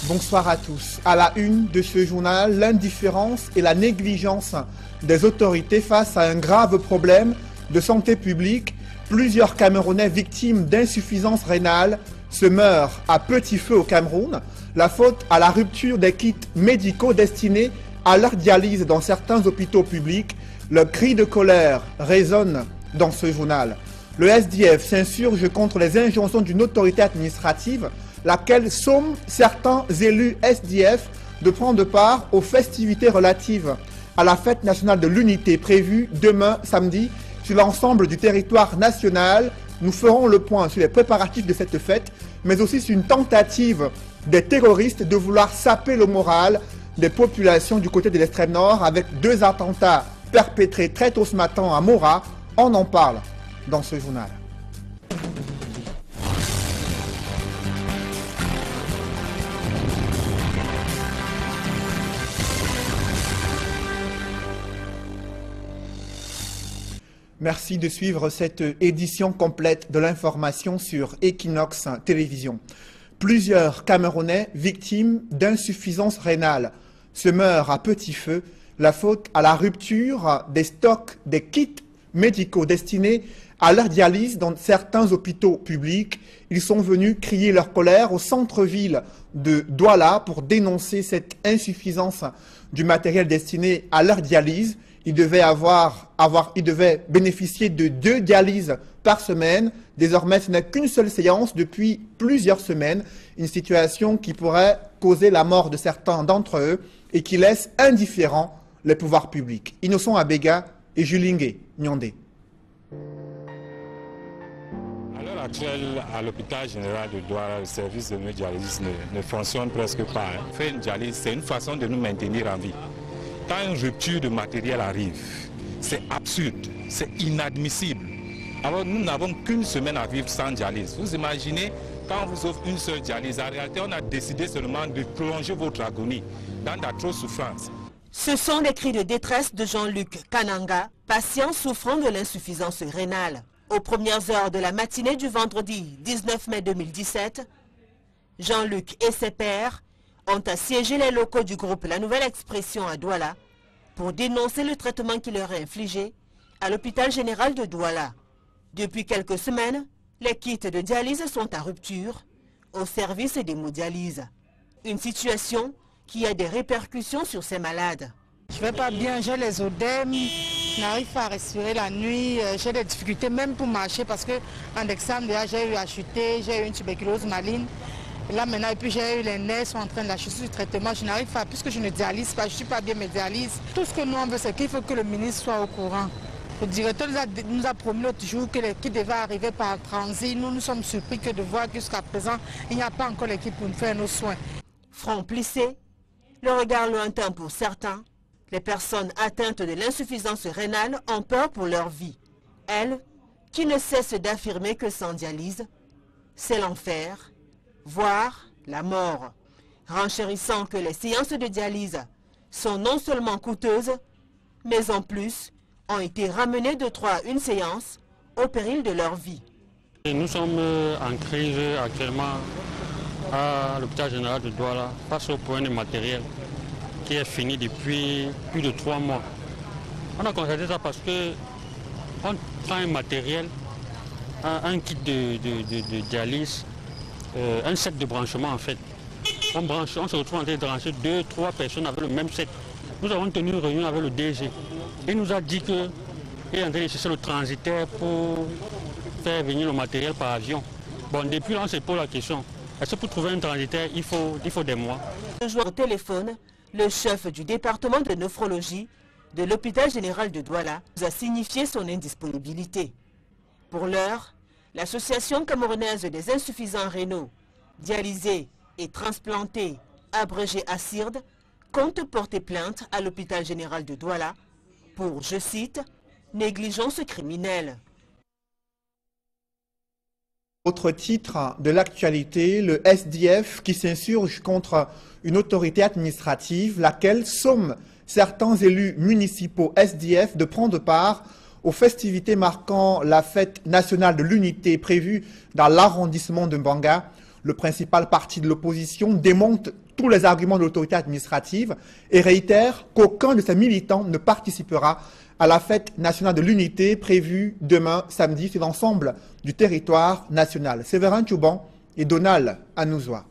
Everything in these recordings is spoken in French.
Bonsoir à tous. À la une de ce journal, l'indifférence et la négligence des autorités face à un grave problème de santé publique. Plusieurs Camerounais victimes d'insuffisance rénale se meurent à petit feu au Cameroun. La faute à la rupture des kits médicaux destinés à leur dialyse dans certains hôpitaux publics. Le cri de colère résonne dans ce journal. Le SDF s'insurge contre les injonctions d'une autorité administrative, laquelle somme certains élus SDF de prendre part aux festivités relatives à la fête nationale de l'unité prévue demain samedi sur l'ensemble du territoire national. Nous ferons le point sur les préparatifs de cette fête, mais aussi sur une tentative des terroristes de vouloir saper le moral des populations du côté de l'extrême nord avec 2 attentats perpétrés très tôt ce matin à Mora. On en parle dans ce journal. Merci de suivre cette édition complète de l'information sur Equinox Télévision. Plusieurs Camerounais victimes d'insuffisance rénale se meurent à petit feu. La faute à la rupture des stocks des kits médicaux destinés à leur dialyse dans certains hôpitaux publics. Ils sont venus crier leur colère au centre-ville de Douala pour dénoncer cette insuffisance du matériel destiné à leur dialyse. Ils devaient bénéficier de 2 dialyses par semaine. Désormais, ce n'est qu'une seule séance depuis plusieurs semaines. Une situation qui pourrait causer la mort de certains d'entre eux et qui laisse indifférents les pouvoirs publics. Innocent Abega et Julingue Nyondé. À l'heure actuelle, à l'hôpital général de Douala, le service de dialyse ne fonctionne presque pas. Faire une dialyse, c'est une façon de nous maintenir en vie. Quand une rupture de matériel arrive, c'est absurde, c'est inadmissible. Alors nous n'avons qu'une semaine à vivre sans dialyse. Vous imaginez, quand on vous offre une seule dialyse, en réalité on a décidé seulement de prolonger votre agonie dans d'atroces souffrances. Ce sont les cris de détresse de Jean-Luc Kananga, patient souffrant de l'insuffisance rénale. Aux premières heures de la matinée du vendredi 19 mai 2017, Jean-Luc et ses pairs ont assiégé les locaux du groupe La Nouvelle Expression à Douala pour dénoncer le traitement qui leur est infligé à l'hôpital général de Douala. Depuis quelques semaines, les kits de dialyse sont à rupture au service d'hémodialyse. Une situation qui a des répercussions sur ces malades. Je ne vais pas bien, j'ai les odèmes, je n'arrive pas à respirer la nuit, j'ai des difficultés même pour marcher parce qu'en examen déjà j'ai eu à chuter, j'ai eu une tuberculose maligne. Et là maintenant, et puis j'ai eu les nerfs sont en train de lâcher sur le traitement, je n'arrive pas, puisque je ne dialyse pas, je ne suis pas bien mes dialyses. Tout ce que nous on veut, c'est qu'il faut que le ministre soit au courant. Le directeur nous a promis l'autre jour que l'équipe devait arriver par transit. Nous sommes surpris que de voir que jusqu'à présent, il n'y a pas encore l'équipe pour nous faire nos soins. Front plissé, le regard lointain pour certains, les personnes atteintes de l'insuffisance rénale ont peur pour leur vie. Elles, qui ne cessent d'affirmer que sans dialyse, c'est l'enfer, voire la mort, renchérissant que les séances de dialyse sont non seulement coûteuses, mais en plus ont été ramenées de 3 à 1 séance au péril de leur vie. Nous sommes en crise actuellement à l'hôpital général de Douala face au point de matériel qui est fini depuis plus de 3 mois. On a constaté ça parce qu'on prend un matériel, un kit de dialyse, un set de branchement en fait. On se retrouve en train de brancher 2-3 personnes avec le même set. Nous avons tenu une réunion avec le DG. Il nous a dit qu'il est en train de chercher le transitaire pour faire venir le matériel par avion. Bon, depuis là, on se pose la question. Est-ce que pour trouver un transitaire, il faut des mois? Ce jour au téléphone, le chef du département de néphrologie de l'hôpital général de Douala nous a signifié son indisponibilité. Pour l'heure, l'association camerounaise des insuffisants rénaux, dialysés et transplantés, abrégé ACIRD, compte porter plainte à l'hôpital général de Douala pour, je cite, négligence criminelle. Autre titre de l'actualité, le SDF qui s'insurge contre une autorité administrative, laquelle somme certains élus municipaux SDF de prendre part aux festivités marquant la fête nationale de l'unité prévue dans l'arrondissement de Mbanga. Le principal parti de l'opposition démonte tous les arguments de l'autorité administrative et réitère qu'aucun de ses militants ne participera à la fête nationale de l'unité prévue demain samedi sur l'ensemble du territoire national. Séverin Tchouban et Donald Anouzoua.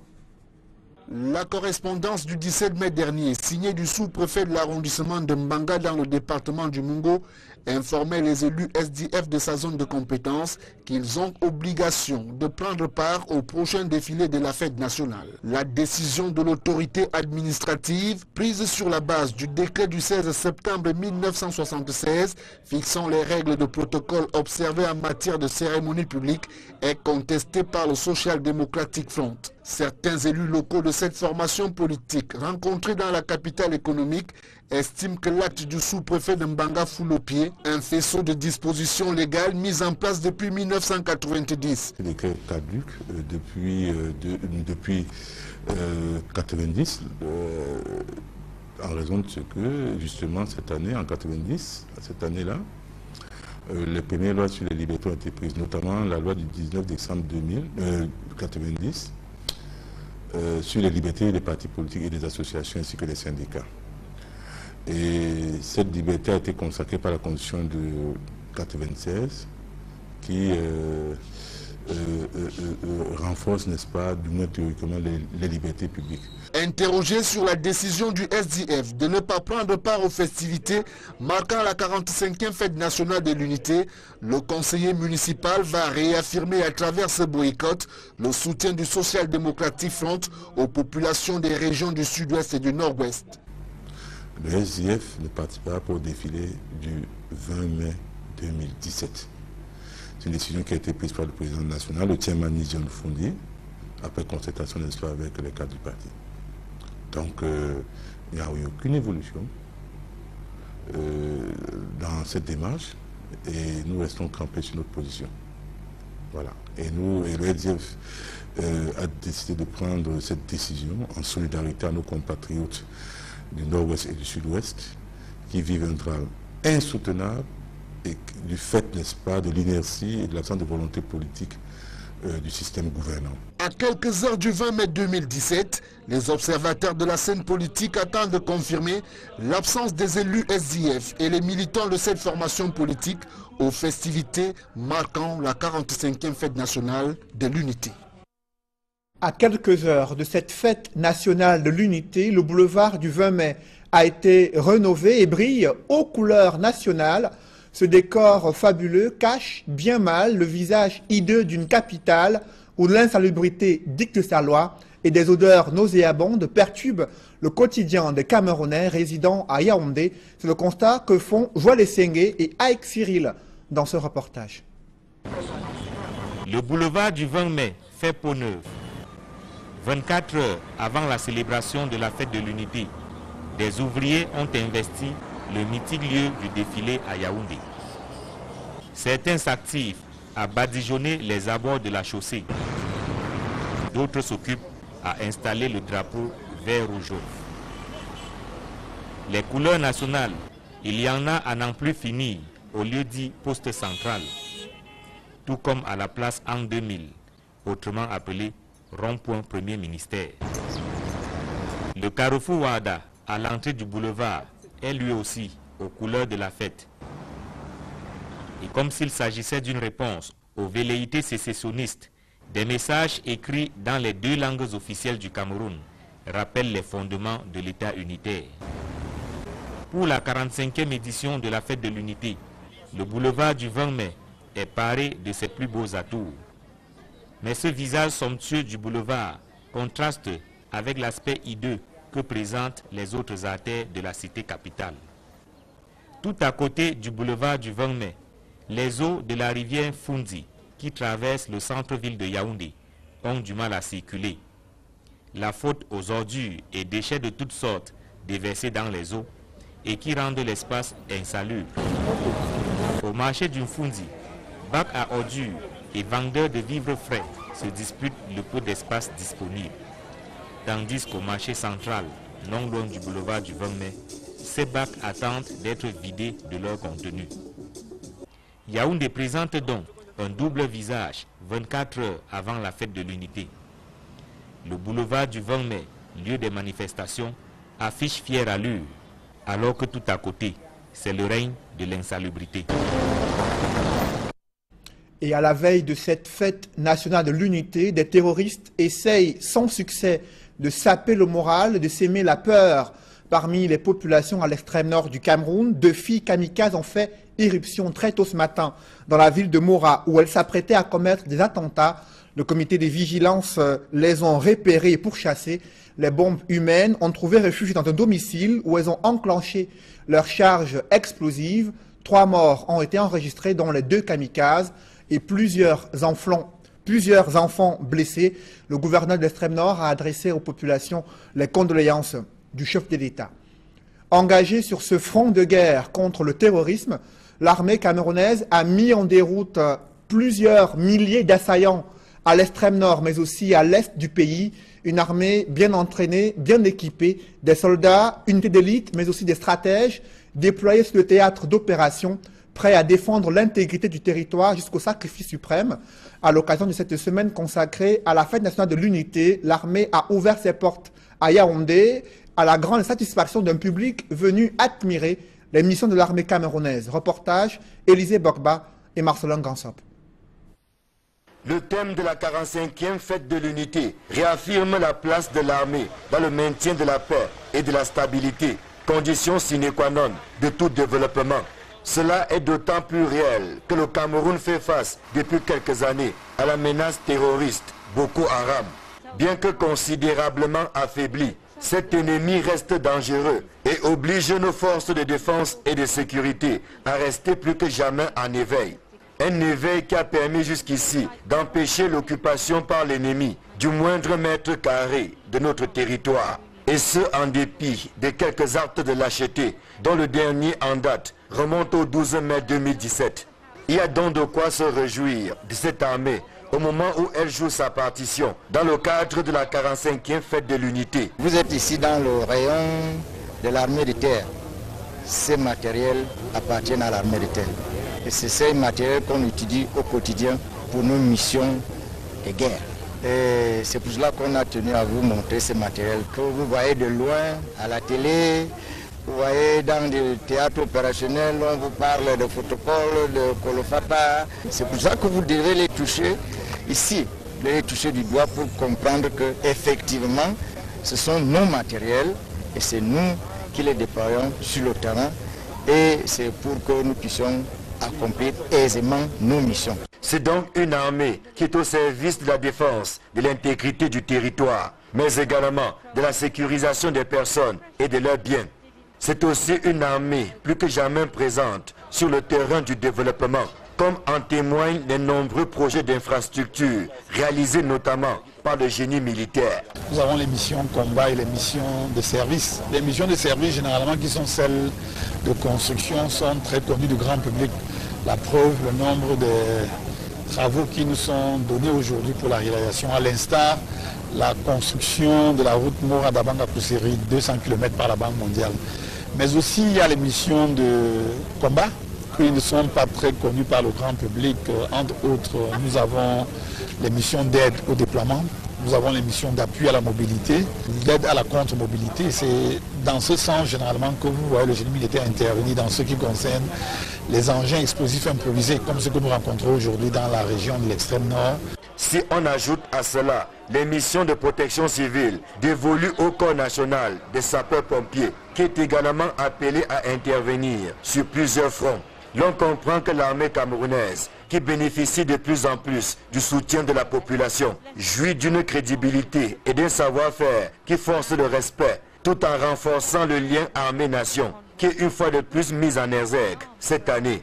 La correspondance du 17 mai dernier, signée du sous-préfet de l'arrondissement de Mbanga dans le département du Mungo, informait les élus SDF de sa zone de compétence qu'ils ont obligation de prendre part au prochain défilé de la fête nationale. La décision de l'autorité administrative, prise sur la base du décret du 16 septembre 1976 fixant les règles de protocole observées en matière de cérémonie publique, est contestée par le Social Democratic Front. Certains élus locaux de cette formation politique rencontrés dans la capitale économique estiment que l'acte du sous-préfet de Mbanga foule au pied un faisceau de dispositions légales mises en place depuis 1990. Le décret est caduc depuis 1990 en raison de ce que justement cette année, en 90, cette année-là, les premières lois sur les libertés ont été prises, notamment la loi du 19 décembre 1990 sur les libertés des partis politiques et des associations ainsi que des syndicats. Et cette liberté a été consacrée par la Constitution de 1996 qui renforce, n'est-ce pas, du moins théoriquement, les libertés publiques. Interrogé sur la décision du SDF de ne pas prendre part aux festivités marquant la 45e fête nationale de l'unité, le conseiller municipal va réaffirmer à travers ce boycott le soutien du Social Democratic Front aux populations des régions du sud-ouest et du nord-ouest. Le SDF ne participera pas au défilé du 20 mai 2017. C'est une décision qui a été prise par le président national, le Tiemani John Fundi, après concertation, n'est-ce pas, avec les cadres du parti. Donc, il n'y a eu aucune évolution dans cette démarche et nous restons campés sur notre position. Voilà. Et le SDF a décidé de prendre cette décision en solidarité à nos compatriotes du nord-ouest et du sud-ouest qui vivent un drame insoutenable et du fait, n'est-ce pas, de l'inertie et de l'absence de volonté politique du système gouvernant. À quelques heures du 20 mai 2017, les observateurs de la scène politique attendent de confirmer l'absence des élus SDF et les militants de cette formation politique aux festivités marquant la 45e fête nationale de l'unité. À quelques heures de cette fête nationale de l'unité, le boulevard du 20 mai a été rénové et brille aux couleurs nationales. Ce décor fabuleux cache bien mal le visage hideux d'une capitale où l'insalubrité dicte sa loi et des odeurs nauséabondes perturbent le quotidien des Camerounais résidant à Yaoundé. C'est le constat que font Joël Sengue et Aïk Cyril dans ce reportage. Le boulevard du 20 mai fait peau neuve. 24 heures avant la célébration de la fête de l'unité, des ouvriers ont investi le mythique lieu du défilé à Yaoundé. Certains s'activent à badigeonner les abords de la chaussée. D'autres s'occupent à installer le drapeau vert ou jaune. Les couleurs nationales, il y en a à n'en plus finir au lieu dit poste central, tout comme à la place An 2000, autrement appelé rond-point Premier Ministère. Le carrefour Ouada, à l'entrée du boulevard, est lui aussi aux couleurs de la fête. Et comme s'il s'agissait d'une réponse aux velléités sécessionnistes, des messages écrits dans les 2 langues officielles du Cameroun rappellent les fondements de l'État unitaire. Pour la 45e édition de la fête de l'unité, le boulevard du 20 mai est paré de ses plus beaux atours. Mais ce visage somptueux du boulevard contraste avec l'aspect hideux que présentent les autres artères de la cité capitale. Tout à côté du boulevard du 20 mai, les eaux de la rivière Fundi, qui traverse le centre-ville de Yaoundé, ont du mal à circuler. La faute aux ordures et déchets de toutes sortes déversés dans les eaux et qui rendent l'espace insalubre. Au marché du Fundi, bacs à ordures et vendeurs de vivres frais se disputent le peu d'espace disponible. Tandis qu'au marché central, non loin du boulevard du 20 mai, ces bacs attendent d'être vidés de leur contenu. Yaoundé présente donc un double visage 24 heures avant la fête de l'unité. Le boulevard du 20 mai, lieu des manifestations, affiche fière allure, alors que tout à côté, c'est le règne de l'insalubrité. Et à la veille de cette fête nationale de l'unité, des terroristes essayent sans succès de saper le moral, de s'aimer la peur parmi les populations à l'extrême nord du Cameroun. 2 filles kamikazes ont fait irruption très tôt ce matin dans la ville de Mora où elles s'apprêtaient à commettre des attentats. Le comité de vigilance les ont repérées et pourchassées. Les bombes humaines ont trouvé refuge dans un domicile où elles ont enclenché leur charge explosive. 3 morts ont été enregistrés, dont les 2 kamikazes et plusieurs enfants blessés. Le gouverneur de l'extrême nord a adressé aux populations les condoléances du chef de l'État. Engagée sur ce front de guerre contre le terrorisme, l'armée camerounaise a mis en déroute plusieurs milliers d'assaillants à l'extrême nord, mais aussi à l'est du pays. Une armée bien entraînée, bien équipée, des soldats, unités d'élite, mais aussi des stratèges déployés sur le théâtre d'opération, prêts à défendre l'intégrité du territoire jusqu'au sacrifice suprême. À l'occasion de cette semaine consacrée à la fête nationale de l'unité, l'armée a ouvert ses portes à Yaoundé, à la grande satisfaction d'un public venu admirer les missions de l'armée camerounaise. Reportage, Élisée Bokba et Marcelin Gansop. Le thème de la 45e fête de l'unité réaffirme la place de l'armée dans le maintien de la paix et de la stabilité, condition sine qua non de tout développement. Cela est d'autant plus réel que le Cameroun fait face depuis quelques années à la menace terroriste Boko Haram. Bien que considérablement affaibli, cet ennemi reste dangereux et oblige nos forces de défense et de sécurité à rester plus que jamais en éveil. Un éveil qui a permis jusqu'ici d'empêcher l'occupation par l'ennemi du moindre mètre carré de notre territoire. Et ce, en dépit des quelques actes de lâcheté, dont le dernier en date remonte au 12 mai 2017. Il y a donc de quoi se réjouir de cette armée au moment où elle joue sa partition dans le cadre de la 45e fête de l'unité. Vous êtes ici dans le rayon de l'armée de terre. Ces matériels appartiennent à l'armée de terre. Et c'est ces matériels qu'on utilise au quotidien pour nos missions de guerre. Et c'est pour cela qu'on a tenu à vous montrer ces matériels que vous voyez de loin à la télé. Vous voyez dans des théâtres opérationnels, on vous parle de protocole, de Kolofata. C'est pour ça que vous devez les toucher ici, les toucher du doigt pour comprendre que effectivement, ce sont nos matériels et c'est nous qui les déployons sur le terrain et c'est pour que nous puissions accomplir aisément nos missions. C'est donc une armée qui est au service de la défense de l'intégrité du territoire, mais également de la sécurisation des personnes et de leurs biens. C'est aussi une armée plus que jamais présente sur le terrain du développement, comme en témoignent les nombreux projets d'infrastructures réalisés notamment par le génie militaire. Nous avons les missions de combat et les missions de service. Les missions de service, généralement, qui sont celles de construction, sont très connues du grand public. La preuve, le nombre de travaux qui nous sont donnés aujourd'hui pour la réalisation, à l'instar la construction de la route Mora-Dabanga-Kousseri, 200 km par la Banque mondiale. Mais aussi, il y a les missions de combat qui ne sont pas très connues par le grand public. Entre autres, nous avons les missions d'aide au déploiement, nous avons les missions d'appui à la mobilité, d'aide à la contre-mobilité. C'est dans ce sens, généralement, que vous voyez le génie militaire intervenir dans ce qui concerne les engins explosifs improvisés, comme ce que nous rencontrons aujourd'hui dans la région de l'extrême nord. Si on ajoute à cela les missions de protection civile dévolues au corps national des sapeurs-pompiers, qui est également appelé à intervenir sur plusieurs fronts, l'on comprend que l'armée camerounaise, qui bénéficie de plus en plus du soutien de la population, jouit d'une crédibilité et d'un savoir-faire qui force le respect, tout en renforçant le lien armée-nation, qui est une fois de plus mis en exergue cette année.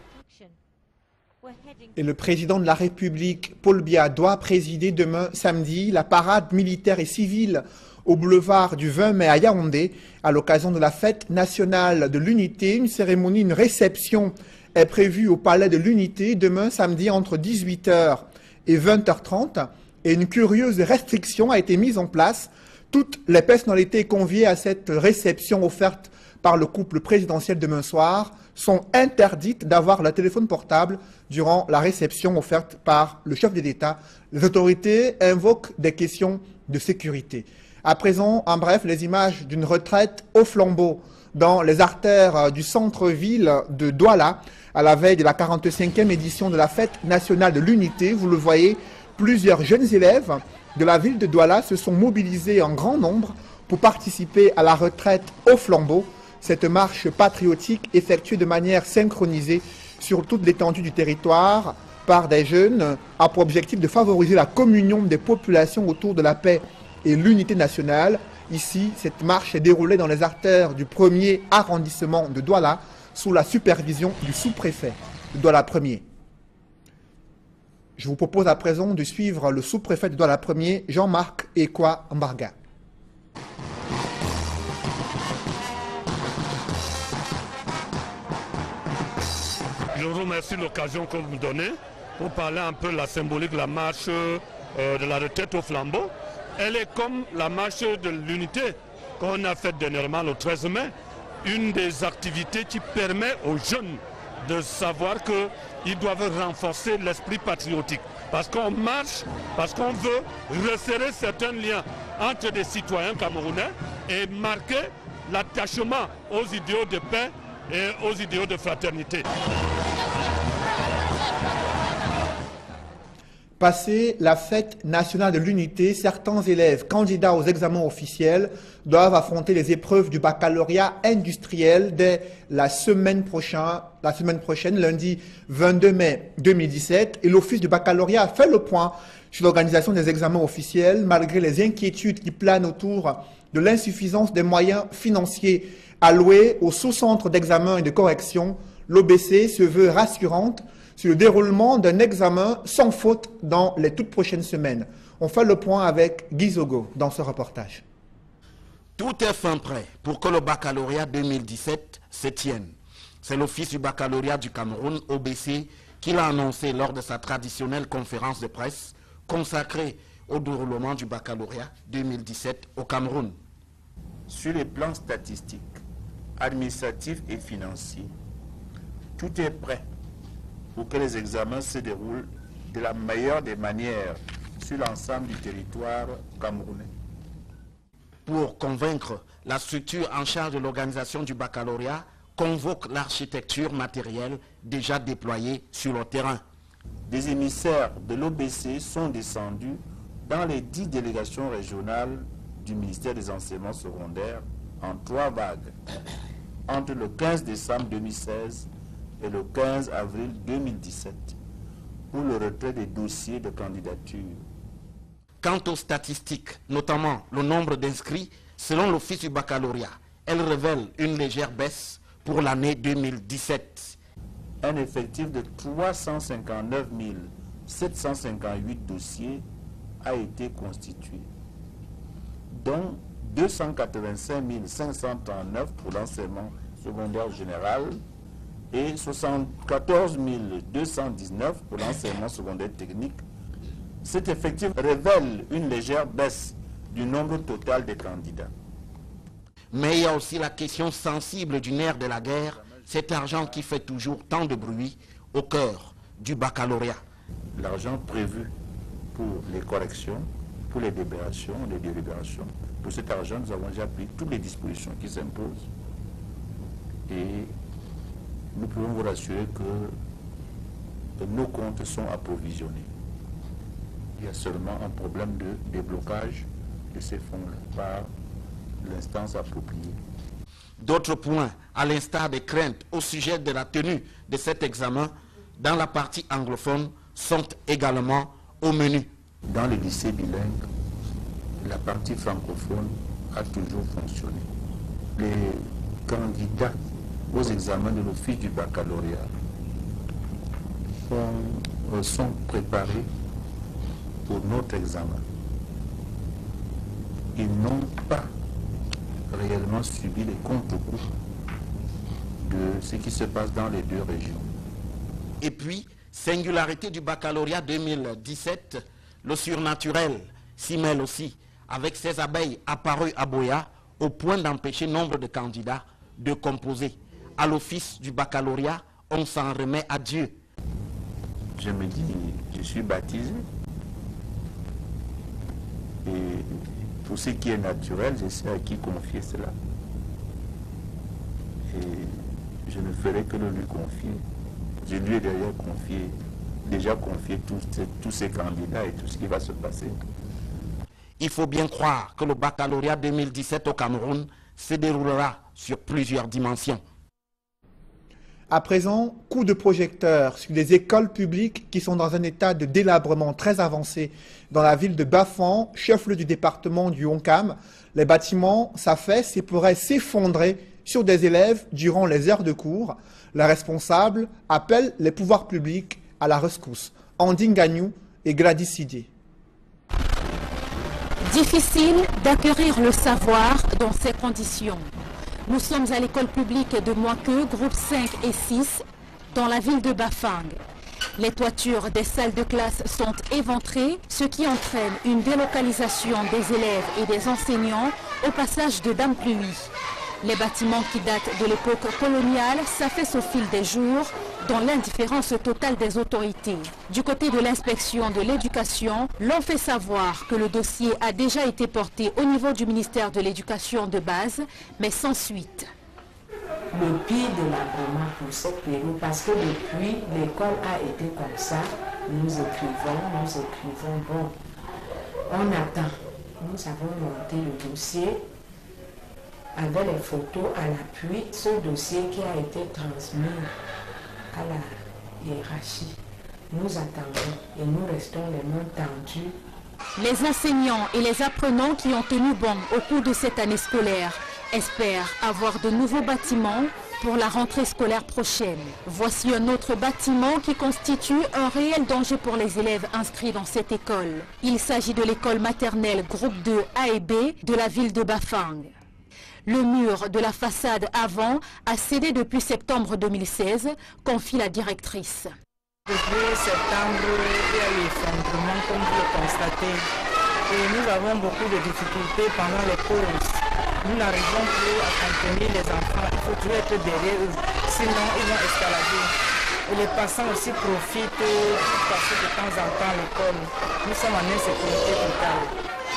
Et le président de la République, Paul Biya, doit présider demain samedi la parade militaire et civile au boulevard du 20 mai à Yaoundé, à l'occasion de la fête nationale de l'unité. Une cérémonie, une réception est prévue au palais de l'unité demain samedi entre 18 h et 20 h 30. Et une curieuse restriction a été mise en place. Toutes les personnalités conviées à cette réception offerte par le couple présidentiel demain soir sont interdites d'avoir le téléphone portable durant la réception offerte par le chef de l'État. Les autorités invoquent des questions de sécurité. À présent, en bref, les images d'une retraite au flambeau dans les artères du centre-ville de Douala, à la veille de la 45e édition de la Fête nationale de l'Unité. Vous le voyez, plusieurs jeunes élèves de la ville de Douala se sont mobilisés en grand nombre pour participer à la retraite au flambeau. Cette marche patriotique effectuée de manière synchronisée sur toute l'étendue du territoire par des jeunes a pour objectif de favoriser la communion des populations autour de la paix et l'unité nationale. Ici, cette marche est déroulée dans les artères du 1er arrondissement de Douala sous la supervision du sous-préfet de Douala 1er. Je vous propose à présent de suivre le sous-préfet de Douala 1er, Jean-Marc Ekwa Mbarga. Je vous remercie de l'occasion que vous me donnez pour parler un peu de la symbolique de la marche de la retraite au flambeau. Elle est comme la marche de l'unité qu'on a faite dernièrement le 13 mai, une des activités qui permet aux jeunes de savoir qu'ils doivent renforcer l'esprit patriotique. Parce qu'on marche, parce qu'on veut resserrer certains liens entre des citoyens camerounais et marquer l'attachement aux idéaux de paix et aux idéaux de fraternité. Passé la fête nationale de l'unité, certains élèves candidats aux examens officiels doivent affronter les épreuves du baccalauréat industriel dès la semaine prochaine, lundi 22 mai 2017. Et l'Office du baccalauréat a fait le point sur l'organisation des examens officiels, malgré les inquiétudes qui planent autour de l'insuffisance des moyens financiers alloués au sous-centre d'examen et de correction. L'OBC se veut rassurante sur le déroulement d'un examen sans faute dans les toutes prochaines semaines. On fait le point avec Guy Zogo dans ce reportage. Tout est fin prêt pour que le baccalauréat 2017 se tienne. C'est l'Office du baccalauréat du Cameroun, OBC, qui l'a annoncé lors de sa traditionnelle conférence de presse consacrée au déroulement du baccalauréat 2017 au Cameroun. Sur les plans statistiques, administratifs et financiers, tout est prêt pour que les examens se déroulent de la meilleure des manières sur l'ensemble du territoire camerounais. Pour convaincre, la structure en charge de l'organisation du baccalauréat convoque l'architecture matérielle déjà déployée sur le terrain. Des émissaires de l'OBC sont descendus dans les 10 délégations régionales du ministère des enseignements secondaires en 3 vagues, entre le 15 décembre 2016 et le 15 avril 2017, pour le retrait des dossiers de candidature. Quant aux statistiques, notamment le nombre d'inscrits, selon l'Office du baccalauréat, elles révèlent une légère baisse pour l'année 2017. Un effectif de 359 758 dossiers a été constitué, dont 285 539 pour l'enseignement secondaire général et 74 219 pour l'enseignement secondaire technique. Cet effectif révèle une légère baisse du nombre total des candidats. Mais il y a aussi la question sensible du nerf de la guerre, cet argent qui fait toujours tant de bruit au cœur du baccalauréat. L'argent prévu pour les corrections, pour les délibérations, pour cet argent, nous avons déjà pris toutes les dispositions qui s'imposent. Et nous pouvons vous rassurer que nos comptes sont approvisionnés. Il y a seulement un problème de déblocage de ces fonds-là par l'instance appropriée. D'autres points, à l'instar des craintes au sujet de la tenue de cet examen dans la partie anglophone, sont également au menu. Dans les lycées bilingues, la partie francophone a toujours fonctionné. Les candidats aux examens de l'Office du baccalauréat sont préparés pour notre examen. Ils n'ont pas réellement subi les contre-coups de ce qui se passe dans les 2 régions. Et puis, singularité du baccalauréat 2017, le surnaturel s'y mêle aussi, avec ces abeilles apparues à Boya, au point d'empêcher nombre de candidats de composer. À l'office du baccalauréat, on s'en remet à Dieu. Je me dis, je suis baptisé. Et pour ce qui est naturel, je sais à qui confier cela. Et je ne ferai que le lui confier. Je lui ai déjà confié tous ces candidats et tout ce qui va se passer. Il faut bien croire que le baccalauréat 2017 au Cameroun se déroulera sur plusieurs dimensions. À présent, coup de projecteur sur des écoles publiques qui sont dans un état de délabrement très avancé dans la ville de Bafang, chef-lieu du département du Honkam. Les bâtiments s'affaissent et pourraient s'effondrer sur des élèves durant les heures de cours. Les responsables appellent les pouvoirs publics à la rescousse. Andine Gagnou et Gladys Sidier. Difficile d'acquérir le savoir dans ces conditions. Nous sommes à l'école publique de Moakeu, groupe 5 et 6, dans la ville de Bafang. Les toitures des salles de classe sont éventrées, ce qui entraîne une délocalisation des élèves et des enseignants au passage de Dame Pluie. Les bâtiments qui datent de l'époque coloniale s'affaissent au fil des jours, dans l'indifférence totale des autorités. Du côté de l'inspection de l'éducation, l'on fait savoir que le dossier a déjà été porté au niveau du ministère de l'éducation de base, mais sans suite. Le pire de l'agrément pour cette période, parce que depuis l'école a été comme ça, nous écrivons, bon, on attend. Nous avons monté le dossier avec les photos à l'appui, ce dossier qui a été transmis à la hiérarchie. Nous attendons et nous restons les mains tendues. Les enseignants et les apprenants qui ont tenu bon au cours de cette année scolaire espèrent avoir de nouveaux bâtiments pour la rentrée scolaire prochaine. Voici un autre bâtiment qui constitue un réel danger pour les élèves inscrits dans cette école. Il s'agit de l'école maternelle groupe 2 A et B de la ville de Bafang. Le mur de la façade avant a cédé depuis septembre 2016, confie la directrice. Depuis septembre, il y a eu effondrement, comme vous le constatez. Et nous avons beaucoup de difficultés pendant les pauses. Nous n'arrivons plus à contenir les enfants. Il faut toujours être derrière eux, sinon ils vont escalader. Et les passants aussi profitent pour passer de temps en temps à l'école. Nous sommes en insécurité totale.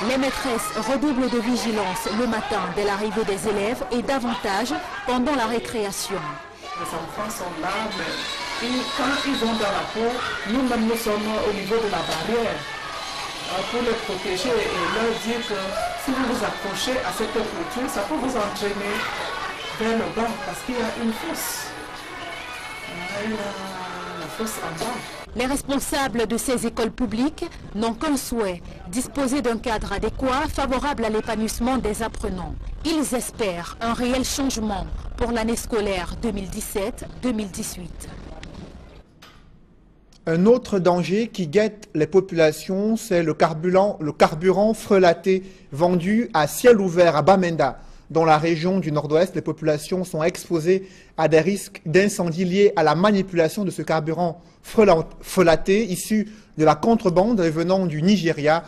Les maîtresses redoublent de vigilance le matin dès l'arrivée des élèves et davantage pendant la récréation. Les enfants sont là, mais quand ils vont dans la cour, nous-mêmes nous sommes au niveau de la barrière pour les protéger et leur dire que si vous vous accrochez à cette clôture, ça peut vous entraîner vers le bas parce qu'il y a une fosse. La fosse en bas. Les responsables de ces écoles publiques n'ont qu'un souhait, disposer d'un cadre adéquat favorable à l'épanouissement des apprenants. Ils espèrent un réel changement pour l'année scolaire 2017-2018. Un autre danger qui guette les populations, c'est le carburant frelaté vendu à ciel ouvert à Bamenda. Dans la région du nord-ouest, les populations sont exposées à des risques d'incendie liés à la manipulation de ce carburant frelaté issu de la contrebande venant du Nigeria.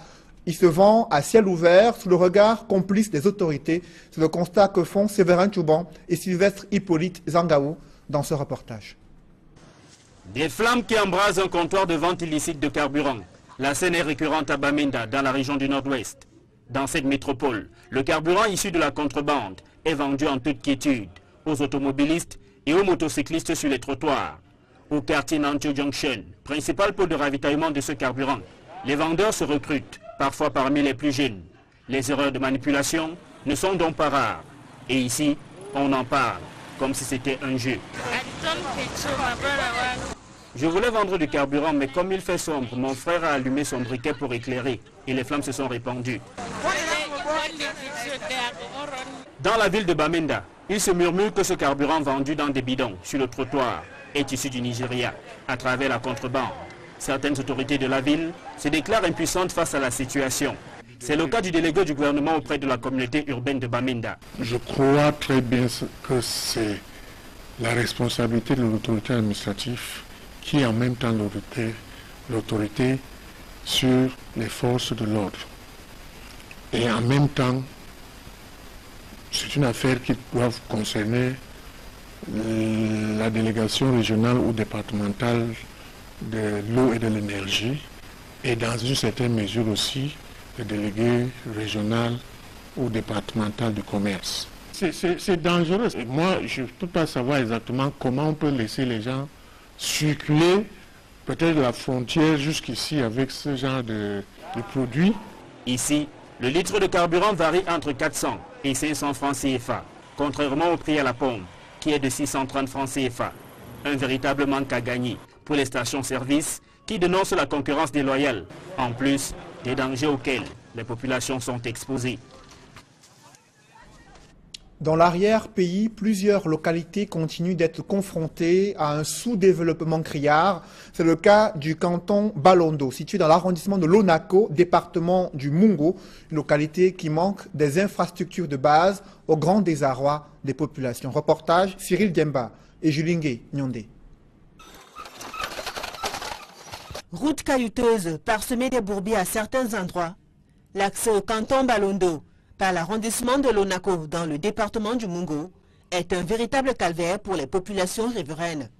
Il se vend à ciel ouvert sous le regard complice des autorités. C'est le constat que font Séverin Chouban et Sylvestre Hippolyte Zangaou dans ce reportage. Des flammes qui embrasent un comptoir de vente illicite de carburant. La scène est récurrente à Bamenda, dans la région du nord-ouest. Dans cette métropole, le carburant issu de la contrebande est vendu en toute quiétude aux automobilistes et aux motocyclistes sur les trottoirs. Au quartier Nantio Junction, principal pôle de ravitaillement de ce carburant, les vendeurs se recrutent, parfois parmi les plus jeunes. Les erreurs de manipulation ne sont donc pas rares. Et ici, on en parle, comme si c'était un jeu. Je voulais vendre du carburant, mais comme il fait sombre, mon frère a allumé son briquet pour éclairer et les flammes se sont répandues. Dans la ville de Bamenda, il se murmure que ce carburant vendu dans des bidons sur le trottoir est issu du Nigeria à travers la contrebande. Certaines autorités de la ville se déclarent impuissantes face à la situation. C'est le cas du délégué du gouvernement auprès de la communauté urbaine de Bamenda. Je crois très bien que c'est la responsabilité de l'autorité administrative qui est en même temps l'autorité sur les forces de l'ordre. Et en même temps, c'est une affaire qui doit concerner la délégation régionale ou départementale de l'eau et de l'énergie et dans une certaine mesure aussi le délégué régional ou départemental du commerce. C'est dangereux. Et moi, je ne peux pas savoir exactement comment on peut laisser les gens circuler peut-être la frontière jusqu'ici avec ce genre de produits. Ici, le litre de carburant varie entre 400 et 500 francs CFA, contrairement au prix à la pompe, qui est de 630 francs CFA. Un véritable manque à gagner pour les stations-service qui dénoncent la concurrence déloyale, en plus des dangers auxquels les populations sont exposées. Dans l'arrière-pays, plusieurs localités continuent d'être confrontées à un sous-développement criard. C'est le cas du canton Balondo, situé dans l'arrondissement de l'Onako, département du Mungo, une localité qui manque des infrastructures de base au grand désarroi des populations. Reportage Cyril Diemba et Julingue Nyondé. Route caillouteuse, parsemée des bourbiers à certains endroits. L'accès au canton Balondo par l'arrondissement de l'Onako dans le département du Mungo est un véritable calvaire pour les populations riveraines.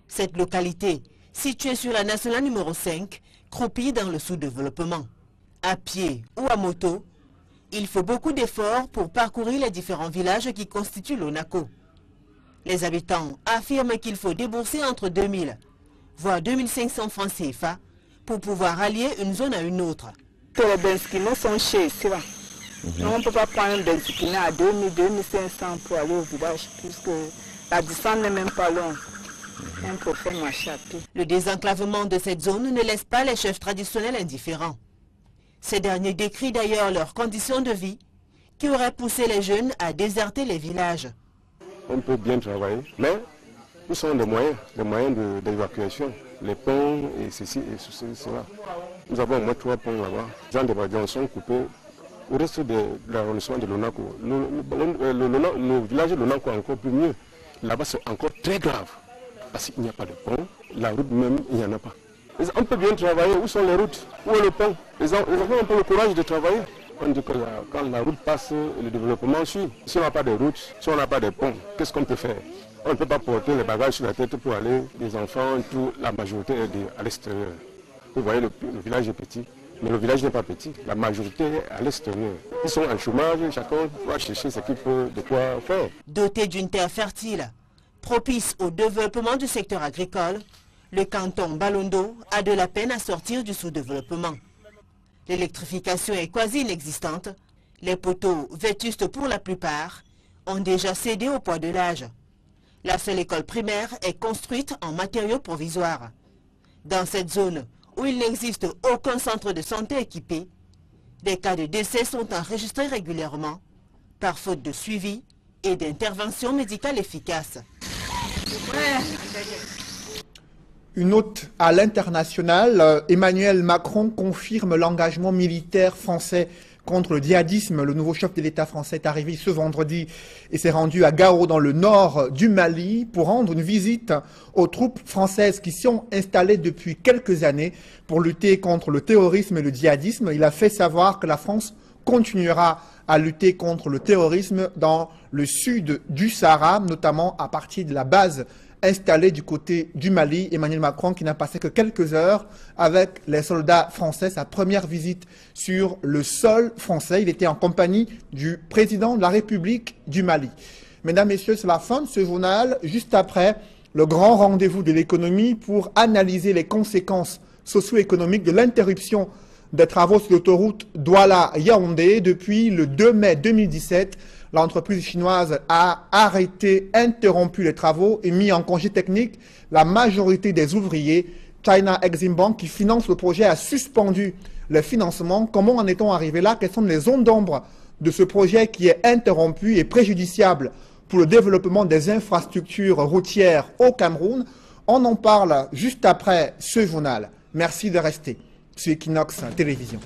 Cette localité, située sur la nationale numéro 5, croupit dans le sous-développement. À pied ou à moto, il faut beaucoup d'efforts pour parcourir les différents villages qui constituent l'Onako. Les habitants affirment qu'il faut débourser entre 2000 voire 2500 francs CFA pour pouvoir allier une zone à une autre. Les benzinés sont chers ici. On ne peut pas prendre un benziné à 2000, 2500 pour aller au village, puisque la distance n'est même pas longue. On peut faire marcher à pied. Le désenclavement de cette zone ne laisse pas les chefs traditionnels indifférents. Ces derniers décrivent d'ailleurs leurs conditions de vie qui auraient poussé les jeunes à déserter les villages. On peut bien travailler, mais où sont les moyens d'évacuation, les ponts et ceci et cela. Nous avons au moins 3 ponts là-bas. Les gens des bâtiments sont coupés. Au reste de l'arrondissement de l'Onako, le village de l'Onako est encore plus mieux. Là-bas, c'est encore très grave. Parce qu'il n'y a pas de pont, la route même, il n'y en a pas. On peut bien travailler, où sont les routes? Où est le pont? Les enfants n'ont pas le courage de travailler. On dit que quand la route passe, le développement suit. Si on n'a pas de route, si on n'a pas de pont, qu'est-ce qu'on peut faire? On ne peut pas porter les bagages sur la tête pour aller, les enfants, la majorité est à l'extérieur. Vous voyez, le village est petit. Mais le village n'est pas petit, la majorité est à l'extérieur. Ils sont en chômage, chacun doit chercher ce qu'il peut de quoi faire. Doté d'une terre fertile, propice au développement du secteur agricole, le canton Balondo a de la peine à sortir du sous-développement. L'électrification est quasi inexistante. Les poteaux, vétustes pour la plupart, ont déjà cédé au poids de l'âge. La seule école primaire est construite en matériaux provisoires. Dans cette zone, où il n'existe aucun centre de santé équipé, des cas de décès sont enregistrés régulièrement, par faute de suivi et d'intervention médicale efficace. Une note à l'international, Emmanuel Macron confirme l'engagement militaire français contre le djihadisme. Le nouveau chef de l'État français est arrivé ce vendredi et s'est rendu à Gao dans le nord du Mali pour rendre une visite aux troupes françaises qui sont installées depuis quelques années pour lutter contre le terrorisme et le djihadisme. Il a fait savoir que la France continuera à lutter contre le terrorisme dans le sud du Sahara, notamment à partir de la base installé du côté du Mali. Emmanuel Macron qui n'a passé que quelques heures avec les soldats français, sa première visite sur le sol français. Il était en compagnie du président de la République du Mali. Mesdames, Messieurs, c'est la fin de ce journal. Juste après, le grand rendez-vous de l'économie pour analyser les conséquences socio-économiques de l'interruption des travaux sur l'autoroute Douala-Yaoundé. Depuis le 2 mai 2017, l'entreprise chinoise a interrompu les travaux et mis en congé technique la majorité des ouvriers. China Exim Bank, qui finance le projet, a suspendu le financement. Comment en est-on arrivé là? Quelles sont les zones d'ombre de ce projet qui est interrompu et préjudiciable pour le développement des infrastructures routières au Cameroun? On en parle juste après ce journal. Merci de rester sur Equinox Télévision.